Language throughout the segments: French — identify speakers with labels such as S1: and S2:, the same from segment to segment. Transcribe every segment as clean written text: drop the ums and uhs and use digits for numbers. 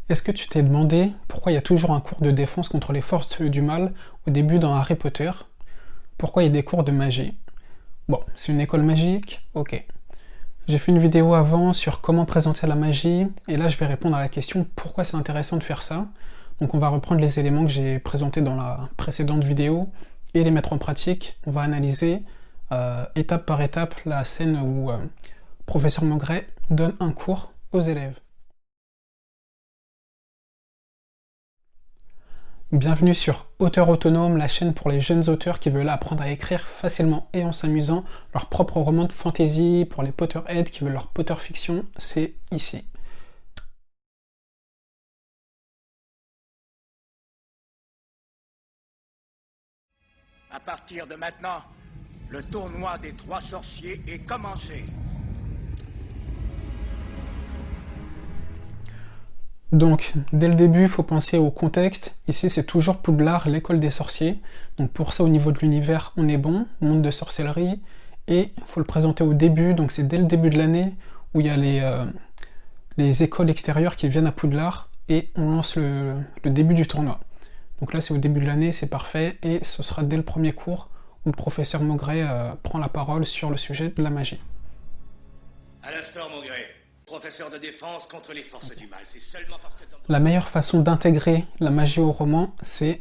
S1: Est-ce que tu t'es demandé pourquoi il y a toujours un cours de défense contre les forces du mal au début dans Harry Potter? Pourquoi il y a des cours de magie? Bon, c'est une école magique? Ok. J'ai fait une vidéo avant sur comment présenter la magie, et là je vais répondre à la question pourquoi c'est intéressant de faire ça. Donc on va reprendre les éléments que j'ai présentés dans la précédente vidéo et les mettre en pratique. On va analyser étape par étape la scène où professeur Maugret donne un cours aux élèves. Bienvenue sur Auteur Autonome, la chaîne pour les jeunes auteurs qui veulent apprendre à écrire facilement et en s'amusant leur propre roman de fantasy, pour les Potterheads qui veulent leur Potter fiction, c'est ici.
S2: À partir de maintenant, le tournoi des 3 sorciers est commencé.
S1: Donc, dès le début, il faut penser au contexte. Ici, c'est toujours Poudlard, l'école des sorciers. Donc pour ça, au niveau de l'univers, on est bon, monde de sorcellerie. Et il faut le présenter au début, donc c'est dès le début de l'année où il y a les écoles extérieures qui viennent à Poudlard et on lance le début du tournoi. Donc là, c'est au début de l'année, c'est parfait, et ce sera dès le premier cours où le professeur Maugret prend la parole sur le sujet de la magie.
S3: Alastor Maugret, professeur de défense contre les forces du mal, c'est seulement parce que...
S1: La meilleure façon d'intégrer la magie au roman, c'est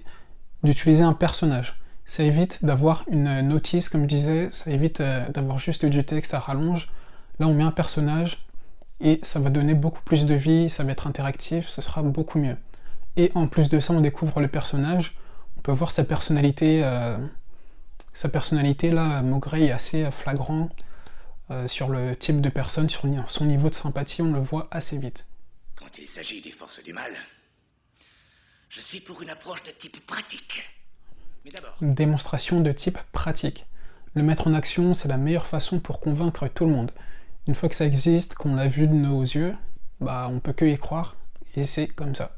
S1: d'utiliser un personnage. Ça évite d'avoir une notice, comme je disais, ça évite d'avoir juste du texte à rallonge. Là, on met un personnage, et ça va donner beaucoup plus de vie, ça va être interactif, ce sera beaucoup mieux. Et en plus de ça, on découvre le personnage, on peut voir sa personnalité. Là, Maugret est assez flagrant sur le type de personne, sur son niveau de sympathie, on le voit assez vite.
S3: Quand il s'agit des forces du mal, je suis pour une approche de type pratique. Mais d'abord...
S1: Une démonstration de type pratique. Le mettre en action, c'est la meilleure façon pour convaincre tout le monde. Une fois que ça existe, qu'on l'a vu de nos yeux, bah on peut que y croire, et c'est comme ça.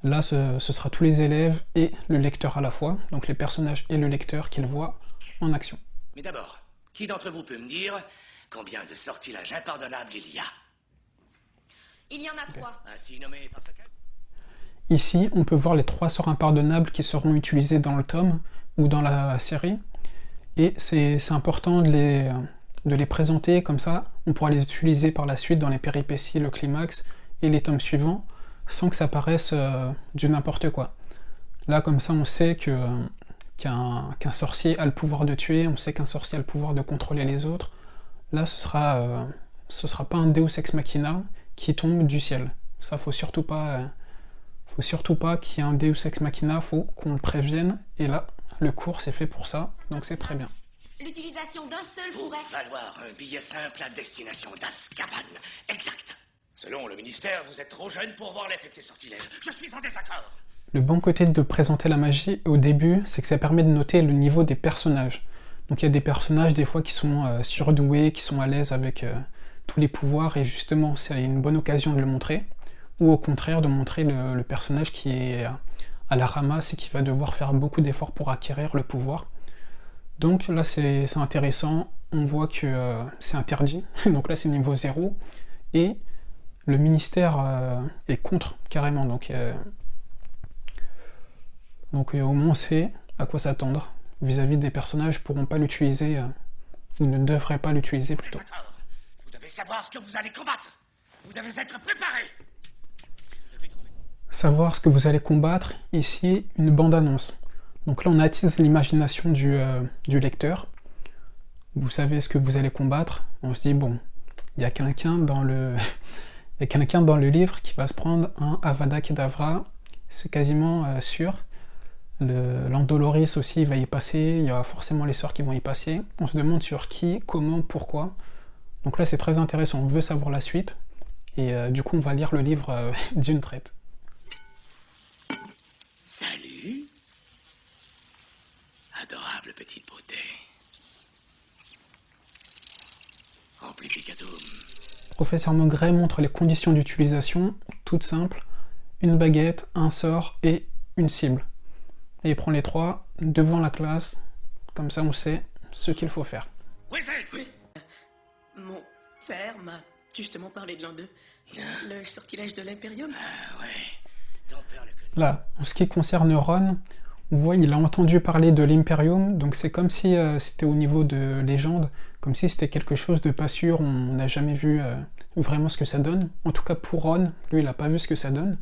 S1: Là, ce sera tous les élèves et le lecteur à la fois, donc les personnages et le lecteur qu'ils voient en action.
S3: Mais d'abord, qui d'entre vous peut me dire combien de sortilèges impardonnables il y a?
S4: Il y en a 3.
S3: Ainsi nommé parce que...
S1: Ici, on peut voir les 3 sorts impardonnables qui seront utilisés dans le tome ou dans la série, et c'est important de les présenter, comme ça on pourra les utiliser par la suite dans les péripéties, le climax et les tomes suivants, sans que ça paraisse du n'importe quoi. Là, comme ça, on sait qu'un sorcier a le pouvoir de tuer, on sait qu'un sorcier a le pouvoir de contrôler les autres. Là, ce sera pas un Deus Ex Machina qui tombe du ciel. Ça, faut surtout pas qu'il y ait un Deus Ex Machina, faut qu'on le prévienne, et là, le cours c'est fait pour ça, donc c'est très bien.
S4: L'utilisation d'un seul pourrait...
S3: Valoir un billet simple à destination d'Azkaban. Exact. Selon le ministère, vous êtes trop jeune pour voir l'effet de ces sortilèges. Je suis en désaccord.
S1: Le bon côté de présenter la magie au début, c'est que ça permet de noter le niveau des personnages. Donc il y a des personnages des fois qui sont surdoués, qui sont à l'aise avec tous les pouvoirs, et justement c'est une bonne occasion de le montrer, ou au contraire de montrer le personnage qui est à la ramasse et qui va devoir faire beaucoup d'efforts pour acquérir le pouvoir. Donc là c'est intéressant, on voit que c'est interdit, donc là c'est niveau 0, et le ministère est contre carrément, donc au moins on sait à quoi s'attendre vis-à-vis des personnages qui ne pourront pas l'utiliser, ou ne devraient pas l'utiliser plutôt.
S3: D'accord. Vous devez savoir ce que vous allez combattre. Vous devez être préparé.
S1: Savoir ce que vous allez combattre, ici une bande-annonce. Donc là on attise l'imagination du lecteur. Vous savez ce que vous allez combattre, on se dit bon, il y a quelqu'un dans le livre qui va se prendre un Avada Kedavra, c'est quasiment sûr. L'Andoloris aussi il va y passer, il y aura forcément les sorts qui vont y passer. On se demande sur qui, comment, pourquoi. Donc là c'est très intéressant, on veut savoir la suite, et du coup on va lire le livre d'une traite.
S3: Salut. Adorable petite beauté. Amplificatum.
S1: Professeur Maugret montre les conditions d'utilisation, toutes simples, une baguette, un sort et une cible. Et il prend les 3 devant la classe, comme ça on sait ce qu'il faut faire.
S3: Oui, c'est... Oui.
S5: Mon père m'a justement parlé de l'un d'eux.
S3: Le sortilège de l'Imperium? Ah ouais. Ton père le connaît.
S1: Là, en ce qui concerne Ron, on voit il a entendu parler de l'Imperium, donc c'est comme si c'était au niveau de légende, comme si c'était quelque chose de pas sûr, on n'a jamais vu vraiment ce que ça donne. En tout cas pour Ron, lui il n'a pas vu ce que ça donne.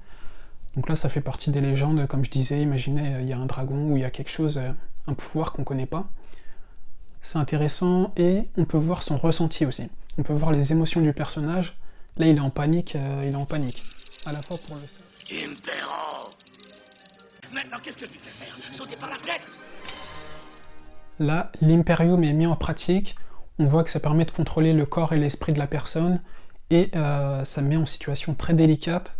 S1: Donc là ça fait partie des légendes, comme je disais, imaginez il y a un dragon ou il y a quelque chose, un pouvoir qu'on connaît pas. C'est intéressant et on peut voir son ressenti aussi. On peut voir les émotions du personnage. Là il est en panique, À la fois pour le...
S3: Impero! Maintenant, qu'est-ce que tu fais faire? Sauter par la fenêtre?
S1: Là, l'Imperium est mis en pratique. On voit que ça permet de contrôler le corps et l'esprit de la personne. Et ça met en situation très délicate.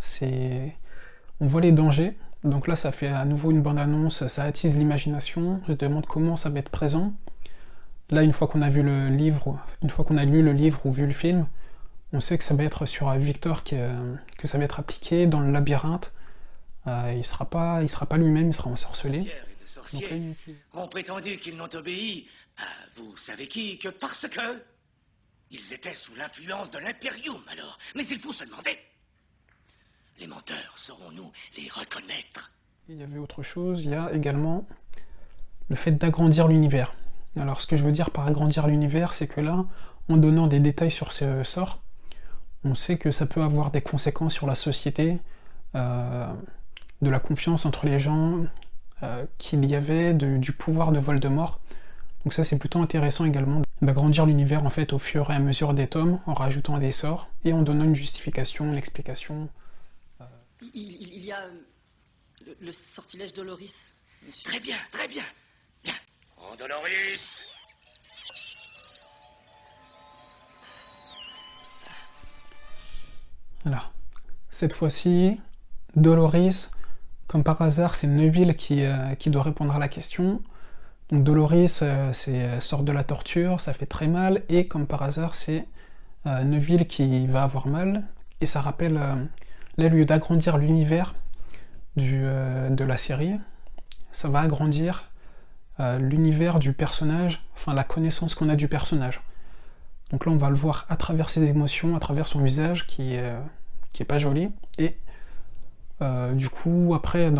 S1: On voit les dangers. Donc là, ça fait à nouveau une bande-annonce. Ça attise l'imagination. Je demande comment ça va être présent. Là, une fois qu'on a vu le livre, une fois qu'on a lu le livre ou vu le film, on sait que ça va être sur Victor que ça va être appliqué dans le labyrinthe. Il sera pas lui-même, il sera ensorcelé.
S3: Donc, ont prétendu qu'ils n'ont obéi à vous savez qui que parce que ils étaient sous l'influence de l'Imperium alors. Mais il faut se demander, les menteurs saurons-nous les reconnaître?
S1: Il y avait autre chose, il y a également le fait d'agrandir l'univers. Alors ce que je veux dire par agrandir l'univers, c'est que là, en donnant des détails sur ce sort, on sait que ça peut avoir des conséquences sur la société, de la confiance entre les gens qu'il y avait, du pouvoir de Voldemort. Donc ça c'est plutôt intéressant également d'agrandir l'univers en fait au fur et à mesure des tomes, en rajoutant des sorts et en donnant une justification, une explication.
S5: Il y a le sortilège Doloris, monsieur.
S3: Très bien, très bien. Bien. Oh, Doloris!
S1: Voilà. Cette fois-ci, Doloris, comme par hasard, c'est Neville qui doit répondre à la question. Donc Doloris, c'est sort de la torture, ça fait très mal, et comme par hasard, c'est Neville qui va avoir mal, et ça rappelle, là, au lieu d'agrandir l'univers de la série, ça va agrandir l'univers du personnage, enfin la connaissance qu'on a du personnage. Donc là, on va le voir à travers ses émotions, à travers son visage, qui est pas joli, et du coup, après,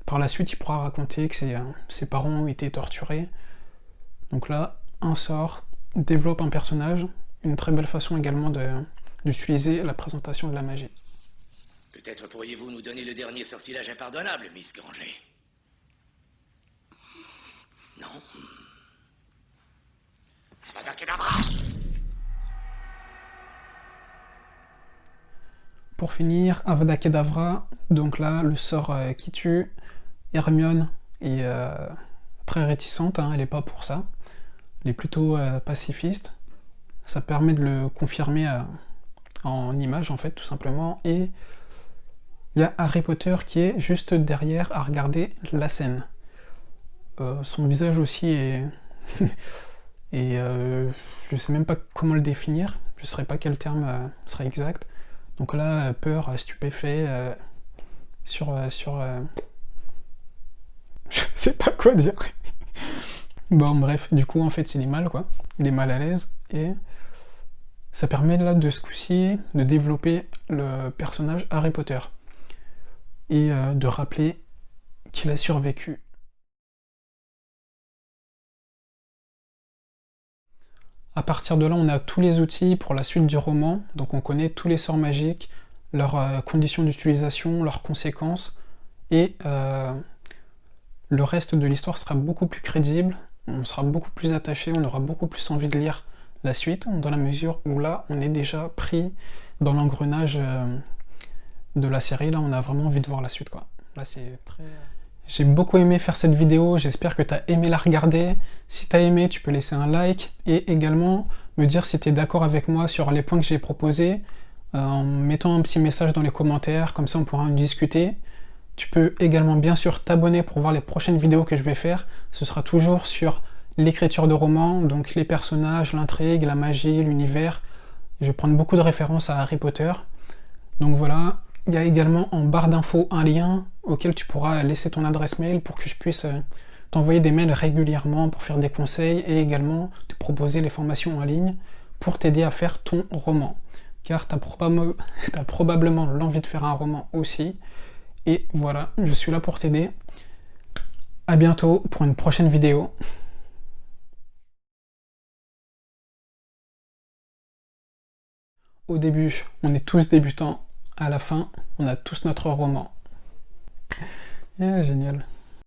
S1: par la suite, il pourra raconter que ses parents ont été torturés. Donc là, un sort développe un personnage, une très belle façon également d'utiliser la présentation de la magie.
S3: Peut-être pourriez-vous nous donner le dernier sortilège impardonnable, Miss Granger? Non? Avada Kedavra!
S1: Pour finir, Avada Kedavra, donc là, le sort qui tue. Hermione est très réticente, hein, elle n'est pas pour ça. Elle est plutôt pacifiste. Ça permet de le confirmer en image, en fait, tout simplement. Et il y a Harry Potter qui est juste derrière à regarder la scène. Son visage aussi est... et je sais même pas comment le définir. Je ne saurais pas quel terme serait exact. Donc là, peur, stupéfait, je sais pas quoi dire. Bon, bref, du coup, en fait, il est mal, quoi. Il est mal à l'aise, et ça permet, là, de ce coup-ci, de développer le personnage Harry Potter. Et de rappeler qu'il a survécu. À partir de là, on a tous les outils pour la suite du roman, donc on connaît tous les sorts magiques, leurs conditions d'utilisation, leurs conséquences, et le reste de l'histoire sera beaucoup plus crédible, on sera beaucoup plus attaché, on aura beaucoup plus envie de lire la suite, dans la mesure où là, on est déjà pris dans l'engrenage de la série, là on a vraiment envie de voir la suite, quoi. Là c'est très... J'ai beaucoup aimé faire cette vidéo, j'espère que tu as aimé la regarder. Si tu as aimé, tu peux laisser un like et également me dire si tu es d'accord avec moi sur les points que j'ai proposés en mettant un petit message dans les commentaires, comme ça on pourra en discuter. Tu peux également bien sûr t'abonner pour voir les prochaines vidéos que je vais faire. Ce sera toujours sur l'écriture de romans, donc les personnages, l'intrigue, la magie, l'univers. Je vais prendre beaucoup de références à Harry Potter. Donc voilà, il y a également en barre d'infos un lien auquel tu pourras laisser ton adresse mail pour que je puisse t'envoyer des mails régulièrement pour faire des conseils et également te proposer les formations en ligne pour t'aider à faire ton roman. car t'as probablement l'envie de faire un roman aussi. Et voilà, je suis là pour t'aider. À bientôt pour une prochaine vidéo. Au début, on est tous débutants. À la fin, on a tous notre roman. Yeah, génial.